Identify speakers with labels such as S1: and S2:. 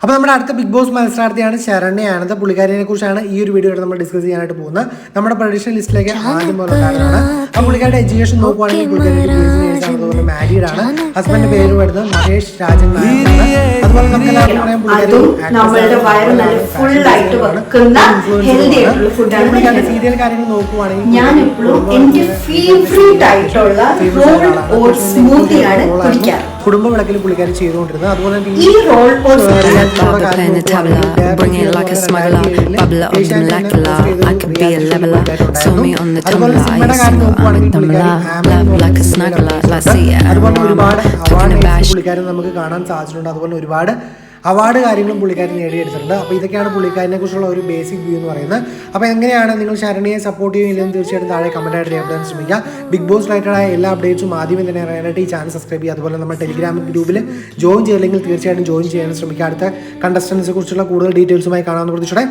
S1: അപ്പോൾ നമ്മുടെ അടുത്ത ബിഗ് ബോസ് മത്സരാർത്ഥിയാണ് ശരണ്യ. പുള്ളിക്കാരിനെ കുറിച്ചാണ് ഈ ഒരു വീഡിയോയിൽ നമ്മൾ ഡിസ്കസ് ചെയ്യാനായിട്ട് പോകുന്നത്. നമ്മുടെ പ്രൊഡക്ഷൻ ലിസ്റ്റിലേക്ക് ആദ്യം പോലെ ഉണ്ടായിരുന്നതാണ്. അപ്പോൾ പുള്ളിക്കാരുടെ എഡ്യൂക്കേഷൻ നോക്കുവാണെങ്കിൽ പുള്ളിക്കാരി അതുപോലെ മാരീഡ് ആണ്. ഹസ്ബൻഡിന്റെ പേര് വരുന്നത് മഹേഷ് രാജൻ. അതുപോലെ നമുക്ക് എല്ലാവർക്കും അറിയാം പുള്ളിക്കാരുടെ സീരിയൽ കാര്യങ്ങൾ നോക്കുവാണെങ്കിൽ കുടുംബ വിളക്കിൽ പുള്ളിക്കാരി ചെയ്തുകൊണ്ടിരുന്നത്. അതുപോലെ ഒരുപാട് പുള്ളിക്കാരൻ നമുക്ക് കാണാൻ സാധിച്ചിട്ടുണ്ട്. അതുപോലെ ഒരുപാട് അവാർഡ് കാര്യങ്ങളും പുള്ളിക്കാരൻ നേടിയെടുത്തിട്ടുണ്ട്. അപ്പോൾ ഇതൊക്കെയാണ് പുള്ളിക്കാരനെ കുറിച്ചുള്ള ഒരു ബേസിക് വ്യൂ എന്ന് പറയുന്നത്. അപ്പോൾ എങ്ങനെയാണ് നിങ്ങൾ ശരണ്യയെ സപ്പോർട്ട് ചെയ്യുന്നില്ലെന്ന് തീർച്ചയായിട്ടും താഴെ കമൻറ്റായിട്ട് രേഖപ്പെടുത്താൻ ശ്രമിക്കുക. ബിഗ് ബോസ് റിലേറ്റഡ് ആയ എല്ലാ അപ്ഡേറ്റ്സും ആദ്യമേ തന്നെ അറിയാനായിട്ട് ഈ ചാനൽ സബ്സ്ക്രൈബ് ചെയ്യുക. അതുപോലെ നമ്മുടെ ടെലിഗ്രാം ഗ്രൂപ്പിൽ ജോയിൻ ചെയ്തില്ലെങ്കിൽ തീർച്ചയായിട്ടും ജോയിൻ ചെയ്യാൻ ശ്രമിക്കുക. അടുത്ത കണ്ടസ്റ്റൻസിനെ കുറിച്ചുള്ള കൂടുതൽ ഡീറ്റെയിൽസുമായി കാണാമെന്ന് പ്രതീക്ഷിച്ചോടെ.